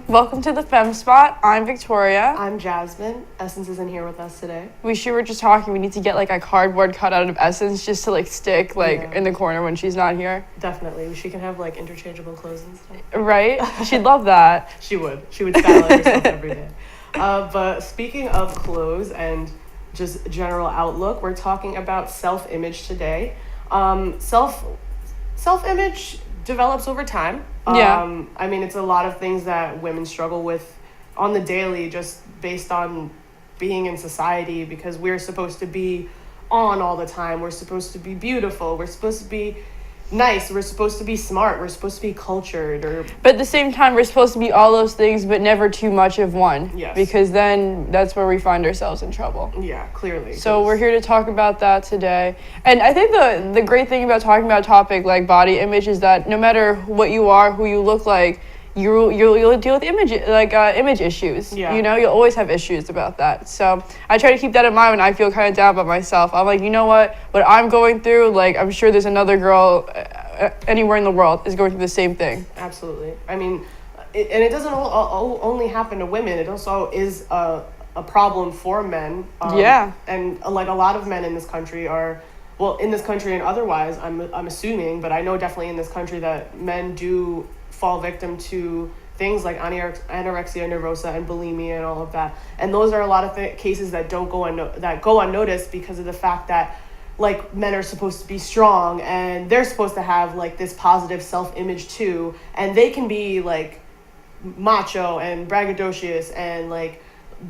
Welcome to the Femme Spot. I'm Victoria. I'm Jasmine. Essence isn't here with us today. We were just talking. We need to get like a cardboard cutout of Essence just to like stick in the corner when she's not here. Definitely. She can have like interchangeable clothes and stuff. Right? She'd love that. She would style herself every day. But speaking of clothes and just general outlook, we're talking about self-image today. Self-image develops over time. Yeah. I mean, it's a lot of things that women struggle with on the daily just based on being in society, because we're supposed to be on all the time. We're supposed to be beautiful. We're supposed to be nice. We're supposed to be smart. We're supposed to be cultured. But at the same time, we're supposed to be all those things, but never too much of one. Yes. Because then that's where we find ourselves in trouble. Yeah, clearly. So we're here to talk about that today. And I think the great thing about talking about a topic like body image is that no matter what you are, who you look like, you'll deal with image issues. Yeah. You know, you'll always have issues about that. So I try to keep that in mind when I feel kind of down about myself. I'm like, you know what I'm going through, like, I'm sure there's another girl anywhere in the world is going through the same thing. Absolutely. I mean, it doesn't only happen to women. It also is a problem for men. Yeah. And like a lot of men in this country in this country and otherwise, I'm assuming, but I know definitely in this country that men do fall victim to things like anorexia nervosa and bulimia and all of that. And those are a lot of cases that go unnoticed because of the fact that, like, men are supposed to be strong and they're supposed to have like this positive self-image too, and they can be like macho and braggadocious and like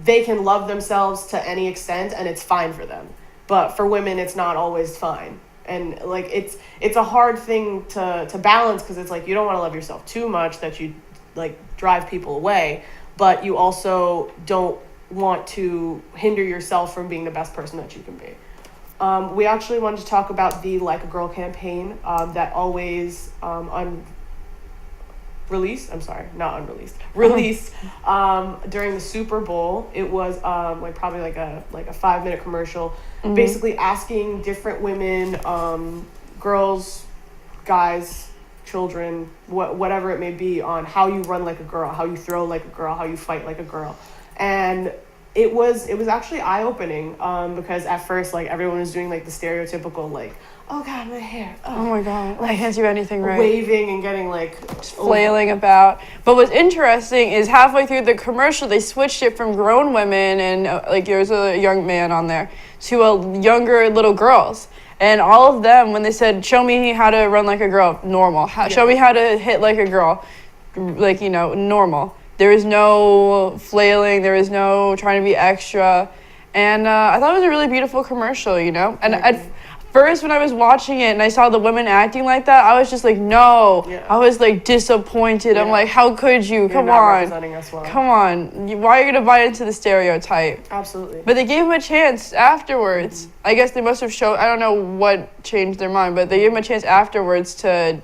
they can love themselves to any extent and it's fine for them. But for women, it's not always fine. And like it's a hard thing to balance, because it's like you don't want to love yourself too much that you like drive people away, but you also don't want to hinder yourself from being the best person that you can be. We actually wanted to talk about the Like a Girl campaign that always released during the Super Bowl. It was probably like a 5-minute commercial, basically asking different women, girls, guys, children, whatever it may be, on how you run like a girl, how you throw like a girl, how you fight like a girl. And it was actually eye-opening, because at first, like, everyone was doing like the stereotypical like, oh god, my hair, oh my god, I can't do anything right, waving and getting like just flailing about. But what's interesting is halfway through the commercial they switched it from grown women and like there was a young man on there to a younger little girls, and all of them, when they said show me how to run like a girl, normal, show me how to hit like a girl, like, you know, normal. There is no flailing, there is no trying to be extra. And I thought it was a really beautiful commercial, you know? And at first, when I was watching it and I saw the women acting like that, I was just like, no. Yeah. I was like disappointed. Yeah. I'm like, how could you? Come on. Representing us well. Come on. Why are you going to buy into the stereotype? Absolutely. But they gave him a chance afterwards. Mm-hmm. I guess they must have I don't know what changed their mind, but they gave him a chance afterwards to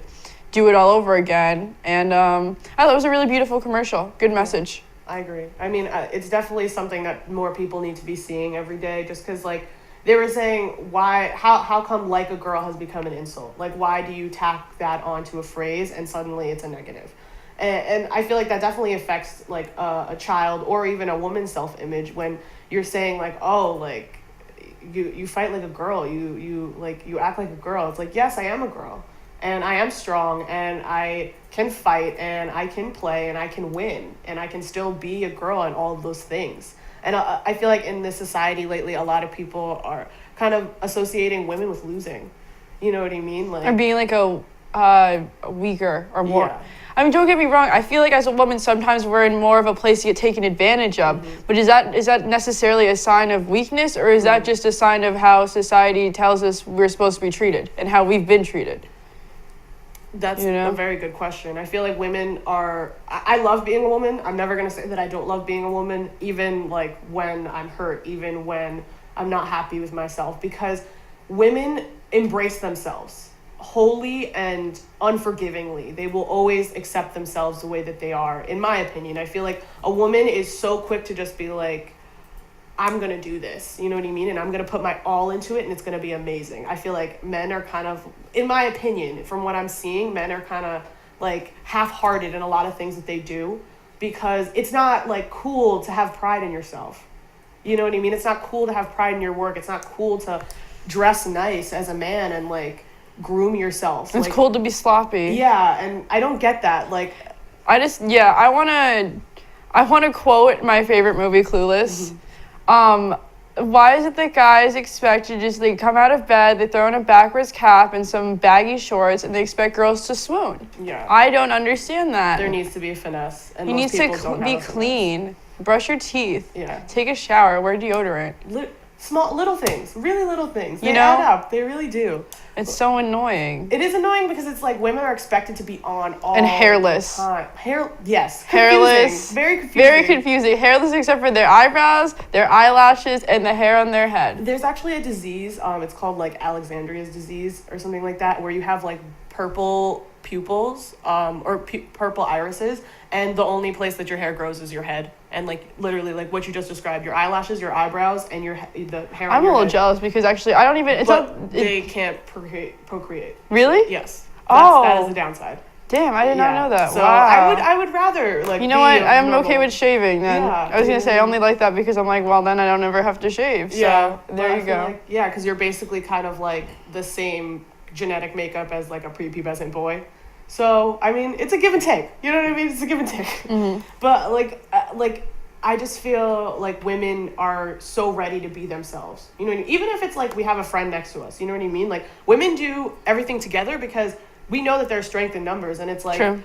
do it all over again. And I thought it was a really beautiful commercial. Good message. I agree. I mean, it's definitely something that more people need to be seeing every day, just because, like, they were saying, how come like a girl has become an insult? Like, why do you tack that onto a phrase and suddenly it's a negative? And I feel like that definitely affects, like, a child or even a woman's self-image when you're saying, like, oh, like, you fight like a girl, you act like a girl. It's like, yes, I am a girl. And I am strong, and I can fight, and I can play, and I can win, and I can still be a girl and all of those things. And I feel like in this society lately, a lot of people are kind of associating women with losing. You know what I mean? Like, or being like a weaker or more. Yeah. I mean, don't get me wrong. I feel like as a woman, sometimes we're in more of a place to get taken advantage of. Mm-hmm. But is that necessarily a sign of weakness, or is that just a sign of how society tells us we're supposed to be treated and how we've been treated? That's a very good question. I feel like women are... I love being a woman. I'm never going to say that I don't love being a woman, even like when I'm hurt, even when I'm not happy with myself, because women embrace themselves wholly and unforgivingly. They will always accept themselves the way that they are, in my opinion. I feel like a woman is so quick to just be like, I'm going to do this, you know what I mean? And I'm going to put my all into it, and it's going to be amazing. I feel like men are kind of, in my opinion, from what I'm seeing, men are kind of like half-hearted in a lot of things that they do. because it's not like cool to have pride in yourself. You know what I mean? It's not cool to have pride in your work. It's not cool to dress nice as a man and like groom yourself. It's like, cool to be sloppy. Yeah, and I don't get that. Like, I wanna quote my favorite movie, Clueless. Why is it that guys expect to just like come out of bed, they throw on a backwards cap and some baggy shorts, and they expect girls to swoon? Yeah. I don't understand that. There needs to be a finesse, and you most need people to don't be have a clean, brush your teeth, Yeah. take a shower, wear deodorant. Small little things, really little things. They You know? add up. They really do. It's so annoying. It is annoying because it's like women are expected to be on all And hairless. the time. Yes. Hairless. Confusing. Very confusing. Very confusing. Hairless except for their eyebrows, their eyelashes, and the hair on their head. There's actually a disease. It's called like Alexandria's disease or something like that, where you have like purple pupils, or purple irises, and the only place that your hair grows is your head. And like literally, like what you just described, your eyelashes, your eyebrows, and the hair. I'm on your a little head. jealous because actually I don't even. They can't procreate. Really? Yes. Oh. That is the downside. Damn, I did not know that. So wow. I would rather like. You know be what? a I'm normal- okay with shaving then. Yeah. I was gonna say I only like that because I'm like, well, then I don't ever have to shave. So Yeah. there you go. Yeah, because you're basically kind of like the same genetic makeup as like a prepubescent boy. So I mean, it's a give and take. You know what I mean? It's a give and take. Mm-hmm. But like I just feel like women are so ready to be themselves. You know what I mean? Even if it's like we have a friend next to us. You know what I mean? Like women do everything together because we know that there's strength in numbers, and it's like. True.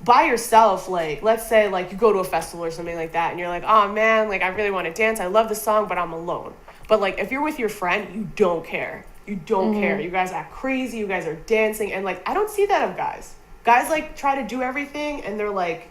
By yourself, like let's say like you go to a festival or something like that and you're like, oh man, like I really want to dance, I love the song, but I'm alone. But like if you're with your friend, you don't care. You don't care. You guys act crazy, you guys are dancing, and like I don't see that of guys. Guys like try to do everything and they're like,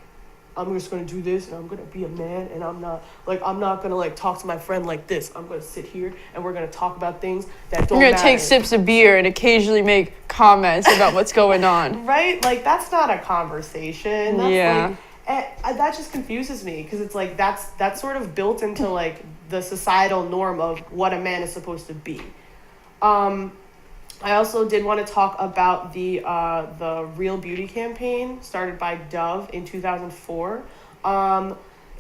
I'm just gonna do this and I'm gonna be a man, and I'm not gonna like talk to my friend like this. I'm gonna sit here and we're gonna talk about things that don't You're gonna matter. take sips of beer and occasionally make comments about what's going on. Right? Like that's not a conversation. That's Yeah. that just confuses me because it's like that's sort of built into like the societal norm of what a man is supposed to be. I also did want to talk about the Real Beauty campaign started by Dove in 2004.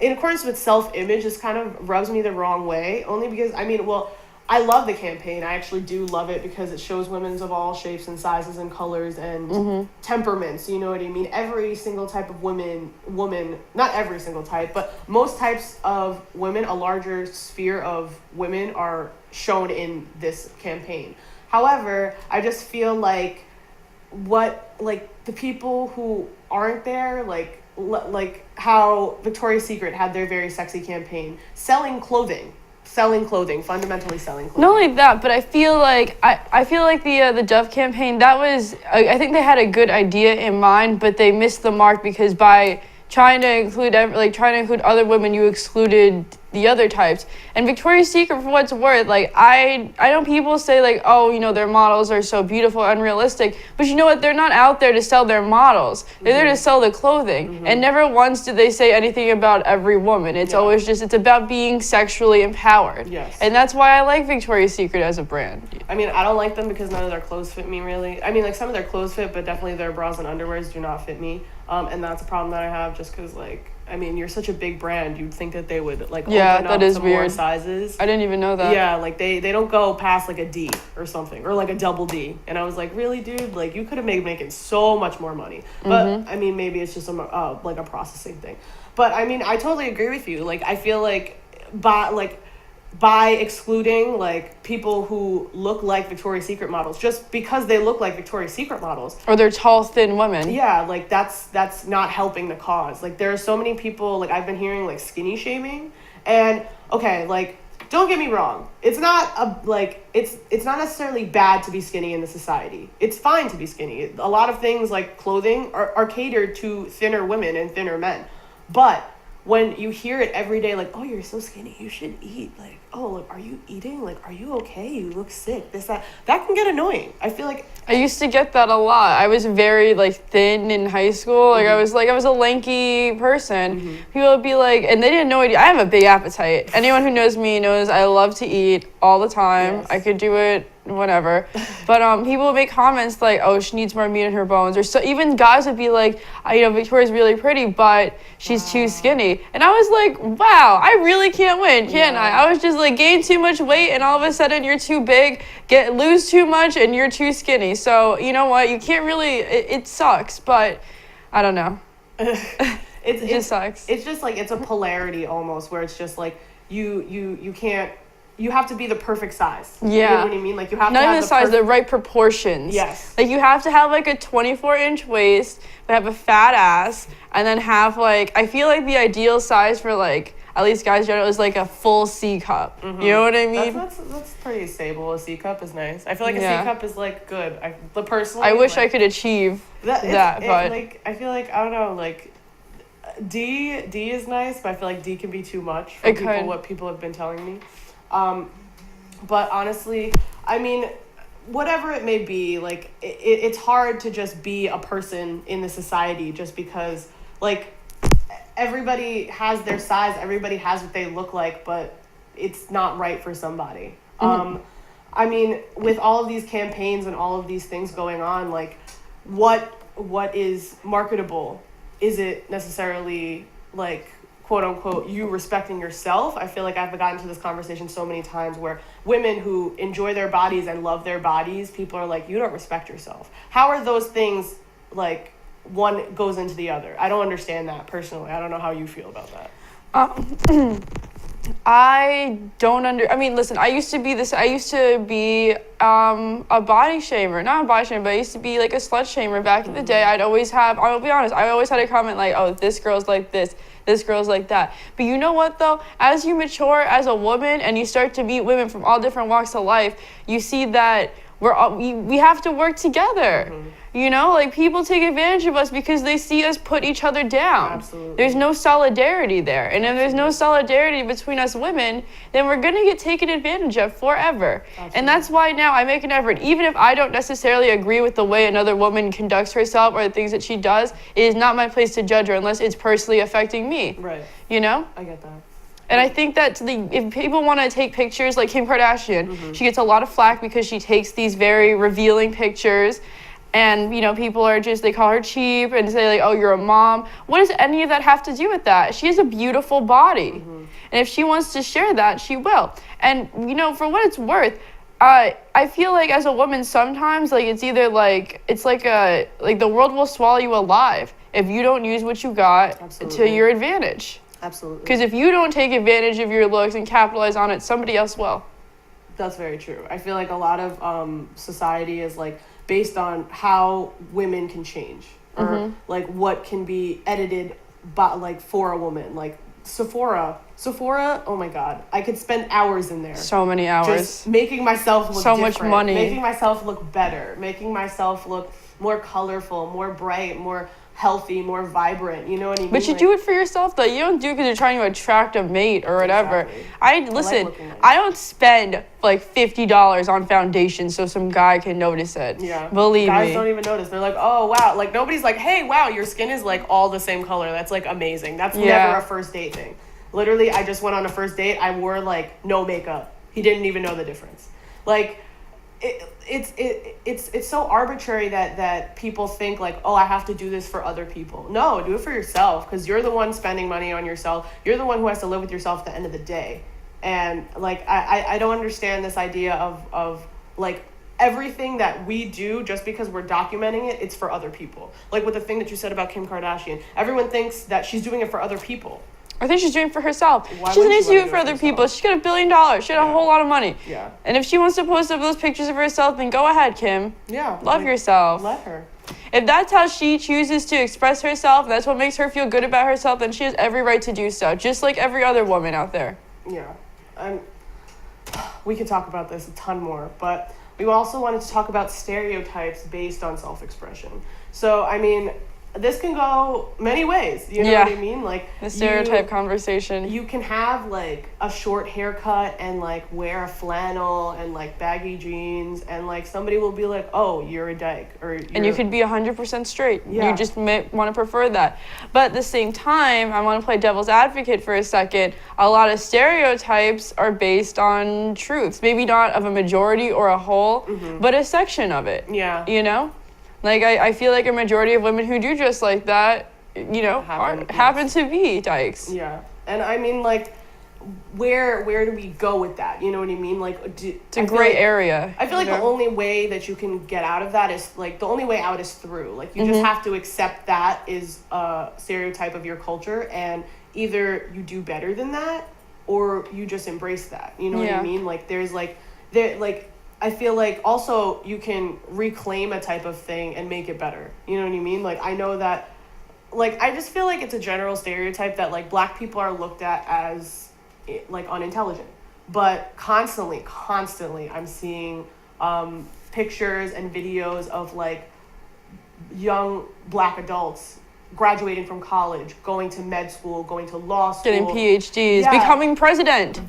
In accordance with self-image, this kind of rubs me the wrong way, only because, I mean, well, I love the campaign. I actually do love it because it shows women of all shapes and sizes and colors and temperaments, you know what I mean? Every single type of woman, not every single type, but most types of women, a larger sphere of women are shown in this campaign. However, I just feel like the people who aren't there, like how Victoria's Secret had their very sexy campaign, selling clothing, fundamentally selling clothing. Not only that, but I feel like the Dove campaign, that was I think they had a good idea in mind, but they missed the mark because by trying to include other women, you excluded the other types. And Victoria's Secret, for what's worth, like I know people say like, oh, you know, their models are so beautiful, unrealistic, but you know what? They're not out there to sell their models. They're there to sell the clothing. And never once did they say anything about every woman. It's always just, it's about being sexually empowered. Yes. And that's why I like Victoria's Secret as a brand. I mean, I don't like them because none of their clothes fit me really. I mean, like some of their clothes fit, but definitely their bras and underwears do not fit me. And that's a problem that I have just because like, I mean, you're such a big brand. You'd think that they would like open up that is to weird. more sizes. I didn't even know that. Yeah, like they don't go past like a D or something, or like a double D. And I was like, really, dude? Like you could have making so much more money. But I mean, maybe it's just like a processing thing. But I mean, I totally agree with you. Like I feel like by excluding like people who look like Victoria's Secret models just because they look like Victoria's Secret models, or they're tall, thin women. yeah, like that's not helping the cause. Like there are so many people, like I've been hearing like skinny shaming, and okay, like don't get me wrong, it's not it's not necessarily bad to be skinny in the society. It's fine to be skinny. A lot of things like clothing are catered to thinner women and thinner men, but when you hear it every day, like, oh, you're so skinny, you should eat. Like, oh, like, are you eating? Like, are you okay? You look sick. This, that can get annoying. I feel like I used to get that a lot. I was very like thin in high school. Like I was a lanky person. People would be like, and they didn't know it. I have a big appetite. Anyone who knows me knows I love to eat all the time. Yes. I could do it whenever. But people would make comments like, oh, she needs more meat in her bones. Or so even guys would be like, Victoria's really pretty, but she's too skinny. And I was like, wow, I really can't win, can I? I was just like, gain too much weight and all of a sudden you're too big, lose too much and you're too skinny. So you know what? You can't really, it sucks, but I don't know. It just sucks. It's just like, it's a polarity almost, where it's just like, you can't, you have to be the perfect size. Yeah. You know what I mean? Like, you have not to have even the size, the right proportions. Yes. Like, you have to have like a 24-inch waist, but have a fat ass, and then have like, I feel like the ideal size for like, at least guys generally, is like a full C cup. You know what I mean? That's pretty stable. A C cup is nice. I feel like a C cup is like good. Personally, I wish I could achieve that, but like, I feel like, I don't know, like, D is nice, but I feel like D can be too much for what people have been telling me. But honestly, I mean, whatever it may be, like, it's hard to just be a person in the society just because, like, everybody has their size, everybody has what they look like, but it's not right for somebody. I mean, with all of these campaigns and all of these things going on, like, what is marketable? Is it necessarily, like, quote unquote, you respecting yourself? I feel like I've gotten to this conversation so many times where women who enjoy their bodies and love their bodies, people are like, you don't respect yourself. How are those things, like, one goes into the other? I don't understand that personally. I don't know how you feel about that. I mean, listen, I used to be a body shamer. Not a body shamer, but I used to be like a slut shamer back in the day. I'll be honest, I always had a comment like, oh, this girl's like this girl's like that. But you know what though? As you mature as a woman and you start to meet women from all different walks of life, you see that we have to work together. You know, like, people take advantage of us because they see us put each other down. Absolutely. There's no solidarity there. And if there's no solidarity between us women, then we're going to get taken advantage of forever. Absolutely. And that's why now I make an effort. Even if I don't necessarily agree with the way another woman conducts herself or the things that she does, it is not my place to judge her unless it's personally affecting me. Right. You know? I get that. And I think that if people want to take pictures, like Kim Kardashian, she gets a lot of flack because she takes these very revealing pictures. And, you know, people are they call her cheap and say, like, oh, you're a mom. What does any of that have to do with that? She has a beautiful body. And if she wants to share that, she will. And, you know, for what it's worth, I feel like as a woman sometimes, like, it's either like, it's like the world will swallow you alive if you don't use what you got to your advantage. Absolutely. Because if you don't take advantage of your looks and capitalize on it, somebody else will. That's very true. I feel like a lot of society is, like, based on how women can change or like what can be edited by, like, for a woman. Like Sephora, oh my god, I could spend hours in there. So many hours. Just making myself look so different, much money. Making myself look better, making myself look more colorful, more bright, more healthy, more vibrant, you know what I mean? But you do it for yourself though. You don't do it because you're trying to attract a mate or whatever. Exactly. I don't spend like $50 on foundation so some guy can notice it. Yeah. Believe me. Guys don't even notice. They're like, oh wow. Like, nobody's like, hey, wow, your skin is like all the same color. That's like amazing. That's never a first date thing. Literally, I just went on a first date. I wore like no makeup. He didn't even know the difference. Like, it's so arbitrary that people think like, oh, I have to do this for other people. No, do it for yourself, because you're the one spending money on yourself. You're the one who has to live with yourself at the end of the day. And like, I don't understand this idea of like everything that we do just because we're documenting it, it's for other people. Like with the thing that you said about Kim Kardashian, everyone thinks that she's doing it for other people. I think she's doing it for herself. She doesn't need to do it for other people. She's got $1 billion. She had a whole lot of money. Yeah. And if she wants to post up those pictures of herself, then go ahead, Kim. Yeah. Love yourself. Let her. If that's how she chooses to express herself, that's what makes her feel good about herself, then she has every right to do so, just like every other woman out there. Yeah. We could talk about this a ton more, but we also wanted to talk about stereotypes based on self-expression. So, I mean, this can go many ways. You know what I mean? Like the stereotype conversation. You can have like a short haircut and like wear a flannel and like baggy jeans, and like somebody will be like, "Oh, you're a dyke," and you could be 100% straight. Yeah. You just may want to prefer that. But at the same time, I want to play devil's advocate for a second. A lot of stereotypes are based on truths, maybe not of a majority or a whole, but a section of it. Yeah. You know? Like, I feel like a majority of women who do dress like that, you know, happen to be dykes. Yeah. And I mean, like, where do we go with that? You know what I mean? Like, it's a gray area. I feel like the only way that you can get out of that is, like, the only way out is through. Like, you just have to accept that is a stereotype of your culture, and either you do better than that, or you just embrace that. You know what I mean? Like, I feel like also you can reclaim a type of thing and make it better. You know what I mean? Like, I know that, like, I just feel like it's a general stereotype that, like, black people are looked at as, like, unintelligent. But constantly, I'm seeing pictures and videos of, like, young black adults graduating from college, going to med school, going to law school. Getting PhDs, becoming president.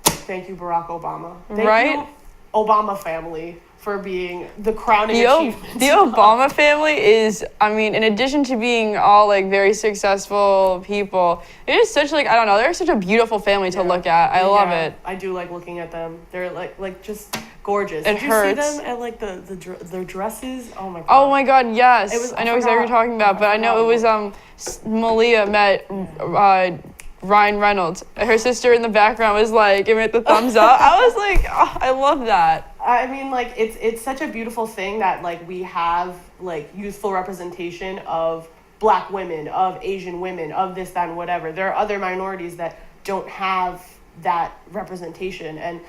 Thank you, Barack Obama. Thank you, Obama family, for being the crowning achievement. The Obama family is, I mean, in addition to being all like very successful people, it is such like, I don't know, they're such a beautiful family to look at. I love it. I do like looking at them. They're like just gorgeous. It hurts. Did you see them at like their dresses? Oh my god. Oh my god, yes. I know exactly what you're talking about, but I know it was Malia met Ryan Reynolds. Her sister in the background was like giving it the thumbs up. I was like, oh, I love that. I mean, like, it's such a beautiful thing that, like, we have, like, youthful representation of black women, of Asian women, of this, that, and whatever. There are other minorities that don't have that representation. And,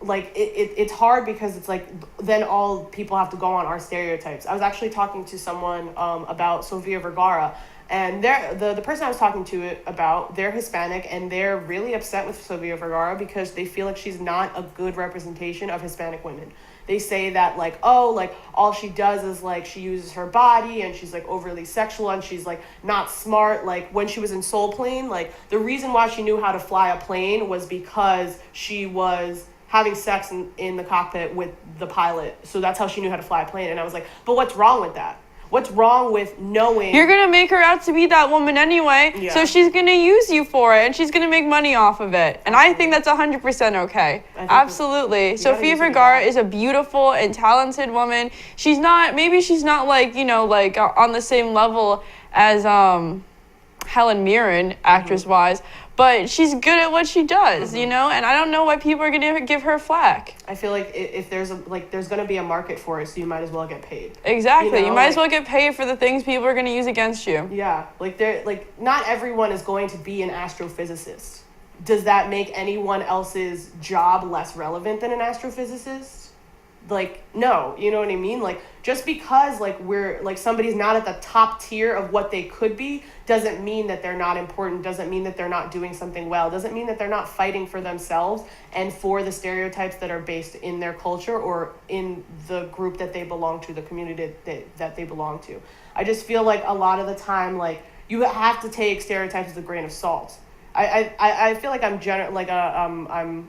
like, it's hard because it's, like, then all people have to go on our stereotypes. I was actually talking to someone about Sofia Vergara. And the person I was talking to it about, they're Hispanic, and they're really upset with Sofia Vergara because they feel like she's not a good representation of Hispanic women. They say that, like, oh, like, all she does is, like, she uses her body, and she's, like, overly sexual, and she's, like, not smart. Like, when she was in Soul Plane, like, the reason why she knew how to fly a plane was because she was having sex in the cockpit with the pilot. So that's how she knew how to fly a plane. And I was like, but what's wrong with that? What's wrong with knowing? You're going to make her out to be that woman anyway, so she's going to use you for it, and she's going to make money off of it. And I think that's 100% okay. Absolutely. Sofia Vergara is a beautiful and talented woman. She's not like, you know, like on the same level as Helen Mirren, actress-wise, but she's good at what she does, you know? And I don't know why people are going to give her flack. I feel like if there's there's going to be a market for it, so you might as well get paid. Exactly. You might as well get paid for the things people are going to use against you. Yeah. Not everyone is going to be an astrophysicist. Does that make anyone else's job less relevant than an astrophysicist? Like, no, you know what I mean? Like, just because, like, we're, like, somebody's not at the top tier of what they could be, doesn't mean that they're not important, doesn't mean that they're not doing something well, doesn't mean that they're not fighting for themselves and for the stereotypes that are based in their culture or in the group that they belong to, the community that they belong to. I just feel like a lot of the time, like, you have to take stereotypes with a grain of salt. I feel like I'm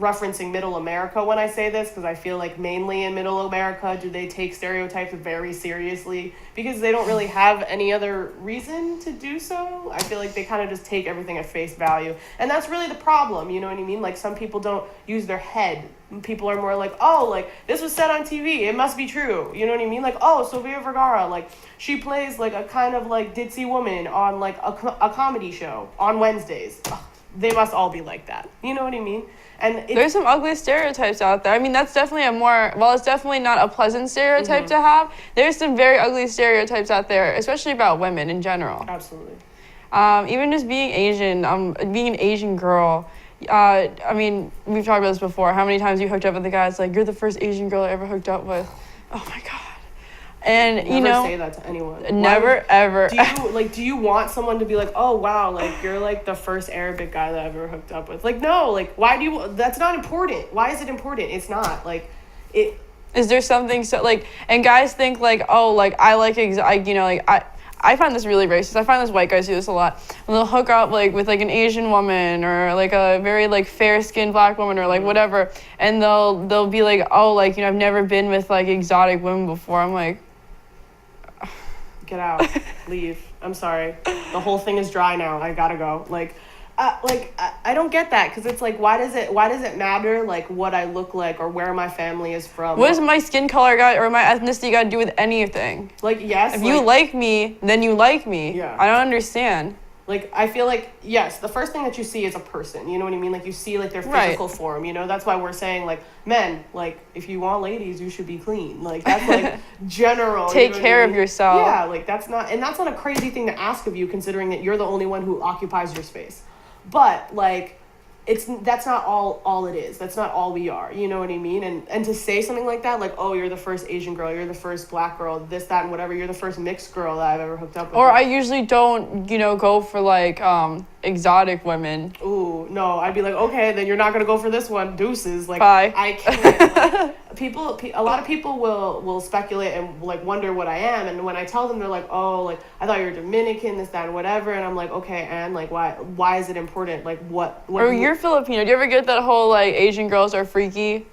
referencing Middle America when I say this, because I feel like mainly in Middle America do they take stereotypes very seriously because they don't really have any other reason to do so. I feel like they kind of just take everything at face value, and that's really the problem, you know what I mean? Like, some people don't use their head. People are more like, oh, like, this was said on TV, it must be true, you know what I mean? Like, oh, Sofia Vergara, like, she plays like a kind of like ditzy woman on like a comedy show on Wednesdays. Ugh, they must all be like that, you know what I mean? And there's some ugly stereotypes out there. I mean, that's definitely it's definitely not a pleasant stereotype to have. There's some very ugly stereotypes out there, especially about women in general. Absolutely. Even just being Asian, being an Asian girl. I mean, we've talked about this before. How many times you hooked up with a guy? It's like, you're the first Asian girl I ever hooked up with. Oh my God. And never you know, say that to anyone. Ever. Do you want someone to be like, oh wow, like, you're like the first Arabic guy that I ever hooked up with? Like, no, like, why do you? That's not important. Why is it important? It's not. Like, it. Is there something so like? And guys think like, oh, like I like I find this really racist. I find this white guys do this a lot. And they'll hook up like with like an Asian woman or like a very like fair-skinned black woman or like whatever, and they'll be like, oh, like, you know, I've never been with like exotic women before. I'm like, get out, leave. I'm sorry. The whole thing is dry now. I gotta go. I don't get that, because it's like, why does it matter like what I look like or where my family is from? what does my skin color got or my ethnicity got to do with anything? Like, yes, if you like me, then you like me. Yeah. I don't understand. Like, I feel like, yes, the first thing that you see is a person, you know what I mean? Like, you see, like, their physical form, you know? That's why we're saying, like, men, like, if you want ladies, you should be clean. Like, that's, like, general. Take care of yourself. Yeah, like, that's not a crazy thing to ask of you, considering that you're the only one who occupies your space. But, like, that's not all it is. That's not all we are. You know what I mean? And to say something like that, like, oh, you're the first Asian girl, you're the first black girl, this, that, and whatever, you're the first mixed girl that I've ever hooked up with. Or I usually don't, you know, go for like exotic women. Ooh, no, I'd be like, okay, then you're not gonna go for this one. Deuces. Like, bye. I can't. Like, a lot of people will speculate and like wonder what I am, and when I tell them, they're like, oh, like, I thought you were Dominican, this, that, and whatever, and I'm like, okay, and like, why is it important? Like, what or you're Filipino. Do you ever get that whole like Asian girls are freaky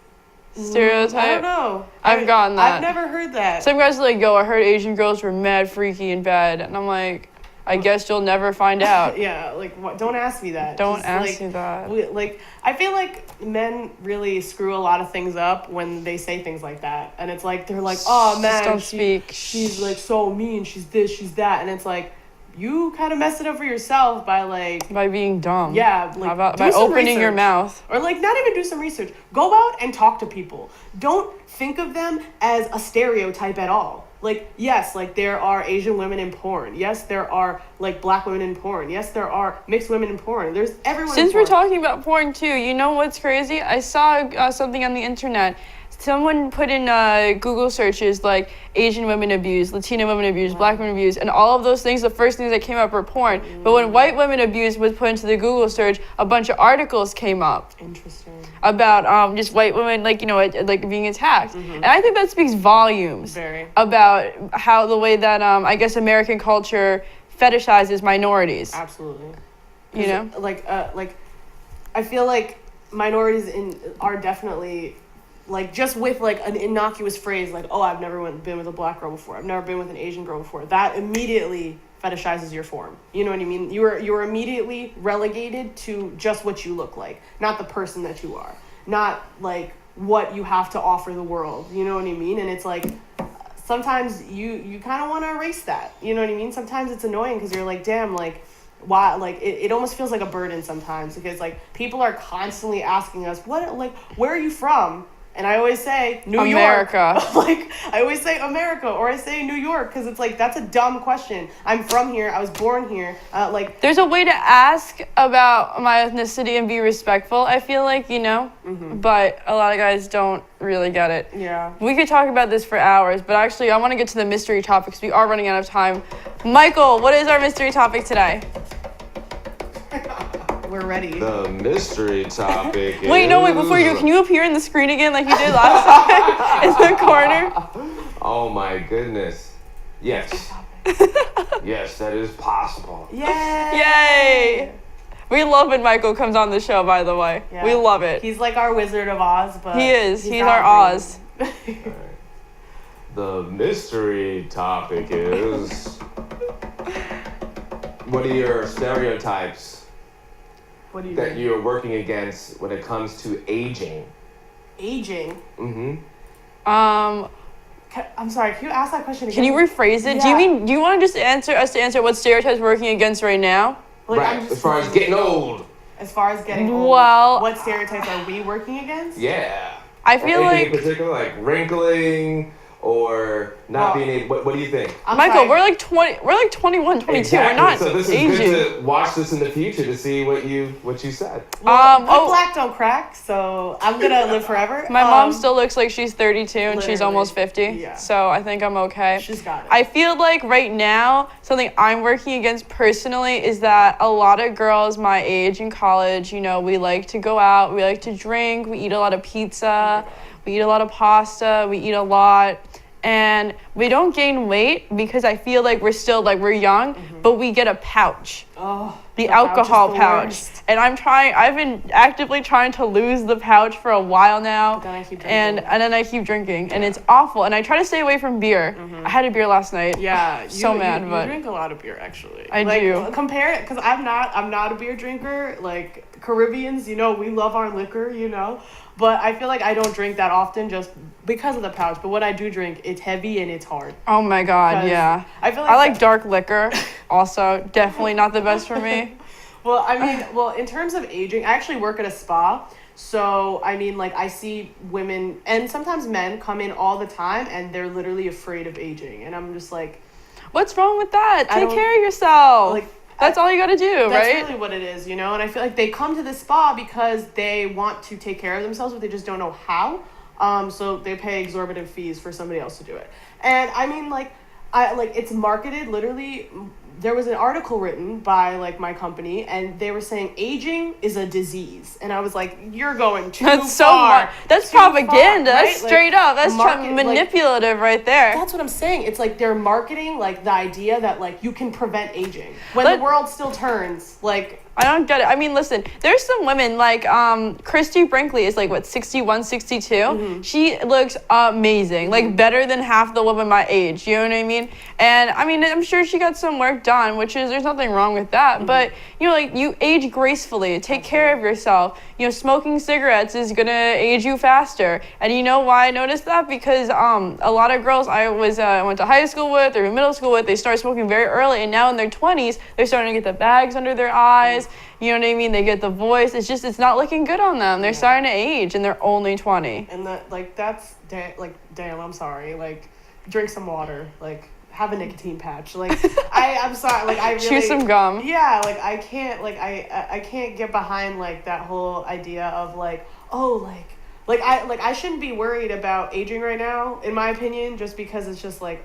stereotype? I don't know. I've gotten that. I've never heard that. Some guys are like, yo, I heard Asian girls were mad freaky in bed, and I'm like, I guess you'll never find out. Yeah, like, don't ask me that. Don't ask me that. Like, I feel like men really screw a lot of things up when they say things like that. And it's like, they're like, oh, man, don't speak. She's, like, so mean. She's this, she's that. And it's like, you kind of mess it up for yourself by being dumb. Yeah. Like, by opening your mouth. Or, like, not even do some research. Go out and talk to people. Don't think of them as a stereotype at all. Like, yes, like, there are Asian women in porn. Yes, there are, like, black women in porn. Yes, there are mixed women in porn. There's everyone Since in porn. we're talking about porn, too, you know what's crazy? I saw something on the internet. Someone put in Google searches, like, Asian women abused, Latina women abused, black women abused, and all of those things, the first things that came up were porn. But when white women abused was put into the Google search, a bunch of articles came up. Interesting. About just white women, like, you know, like being attacked. And I think that speaks volumes about how the way that, I guess, American culture fetishizes minorities. Absolutely. You know? Like, I feel like minorities are definitely... Like, just with, like, an innocuous phrase, like, oh, I've never been with a black girl before. I've never been with an Asian girl before. That immediately fetishizes your form. You know what I mean? You're immediately relegated to just what you look like, not the person that you are. Not, like, what you have to offer the world. You know what I mean? And it's, like, sometimes you kind of want to erase that. You know what I mean? Sometimes it's annoying because you're like, damn, like, why? Like, it almost feels like a burden sometimes because, like, people are constantly asking us, where are you from? And I always say New York. Like, I always say America, or I say New York, because it's like, that's a dumb question. I'm from here. I was born here. There's a way to ask about my ethnicity and be respectful, I feel like, you know? But a lot of guys don't really get it. Yeah. We could talk about this for hours, but actually I want to get to the mystery topics. We are running out of time. Michael, what is our mystery topic today? We're ready. The mystery topic is... Wait, before you do, can you appear in the screen again like you did last time? In the corner? Oh my goodness. Yes. Yes, that is possible. Yay! We love when Michael comes on the show, by the way. Yeah. We love it. He's like our Wizard of Oz, but... He is. He's our Oz. Right. The mystery topic is... What are your stereotypes that you're working against when it comes to aging? Aging? I'm sorry, can you ask that question again? Can you rephrase it? Yeah. Do you want to just answer what stereotypes we're working against right now? Like, right, as far as getting old. As far as getting old, well, what stereotypes are we working against? Yeah. I feel like... in particular, like wrinkling... or not being able... What do you think? Michael, we're like 21, 22. Exactly. We're not so this is aging. good to watch this in the future to see what you said. Well, black don't crack, so I'm gonna live forever. My mom still looks like she's 32 and she's almost 50. Yeah. So I think I'm okay. She's got it. I feel like right now, something I'm working against personally is that a lot of girls my age in college, you know, we like to go out, we like to drink, we eat a lot of pizza, we eat a lot of pasta, we eat a lot. and we don't gain weight because I feel like we're still like we're young, but we get a pouch. Oh, The alcohol pouch. Worst. And I've been actively trying to lose the pouch for a while now. But then I keep drinking. And then I keep drinking, and it's awful. And I try to stay away from beer. I had a beer last night. Yeah, mad, but you drink a lot of beer actually. I do. Compare it, because I'm not a beer drinker. Like Caribbeans, we love our liquor, But I feel like I don't drink that often just because of the pouch. But when I do drink, it's heavy and it's hard. Oh my God, yeah. I feel like I like dark liquor. Also, definitely not the best for me. Well, in terms of aging, I actually work at a spa. So, I see women and sometimes men come in all the time and they're literally afraid of aging. And I'm just like, what's wrong with that? Take care of yourself. That's all you gotta do, right? That's really what it is, And I feel like they come to the spa because they want to take care of themselves, but they just don't know how. So they pay exorbitant fees for somebody else to do it. And it's marketed literally. There was an article written by my company, and they were saying aging is a disease, and I was like, "You're going too That's so far. much. That's too propaganda. far, right? That's straight up. That's manipulative right there. That's what I'm saying. It's like they're marketing the idea that you can prevent aging when the world still turns. I don't get it. I mean, listen, there's some women Christy Brinkley is 61, 62. Mm-hmm. She looks amazing, better than half the women my age. You know what I mean? And I mean, I'm sure she got some work done, there's nothing wrong with that. Mm-hmm. But you age gracefully. Take care of yourself. Smoking cigarettes is gonna age you faster. And you know why I noticed that? Because a lot of girls I went to high school with or middle school with, they started smoking very early, and now in their 20s, they're starting to get the bags under their eyes. You know what I mean? They get the voice. It's not looking good on them. They're starting to age, and they're only 20. And that's damn. I'm sorry. Drink some water. Have a nicotine patch. I'm sorry. I really chew some gum. Yeah. I can't. I can't get behind that whole idea of I shouldn't be worried about aging right now, in my opinion, just because it's just what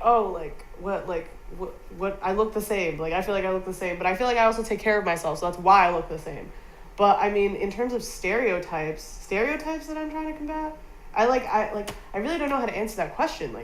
I look the same. I feel like I look the same, but I feel like I also take care of myself, so that's why I look the same. But in terms of stereotypes that I'm trying to combat, I really don't know how to answer that question.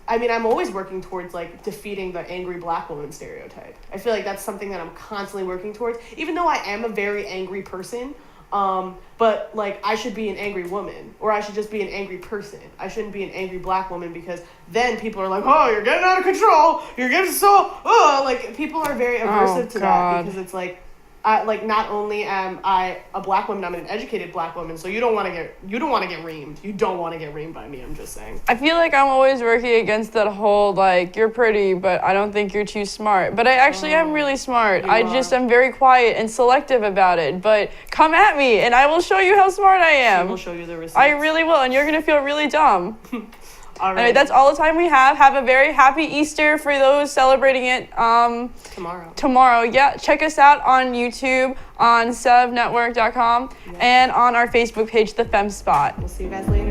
I'm always working towards defeating the angry black woman stereotype. I feel like that's something that I'm constantly working towards, even though I am a very angry person. But I should be an angry woman, or I should just be an angry person. I shouldn't be an angry black woman, because then people are like, oh, you're getting out of control. You're getting so, people are very aversive to that, because it's not only am I a black woman, I'm an educated black woman, so you don't want to get reamed. You don't want to get reamed by me, I'm just saying. I feel like I'm always working against that whole, you're pretty, but I don't think you're too smart. But I actually am really smart. I'm very quiet and selective about it. But come at me, and I will show you how smart I am. She will show you the receipts. I really will, and you're going to feel really dumb. All right. Anyway, that's all the time we have. Have a very happy Easter for those celebrating it tomorrow. Yeah, check us out on YouTube, on sevnetwork.com, and on our Facebook page, The Femme Spot. We'll see you guys later.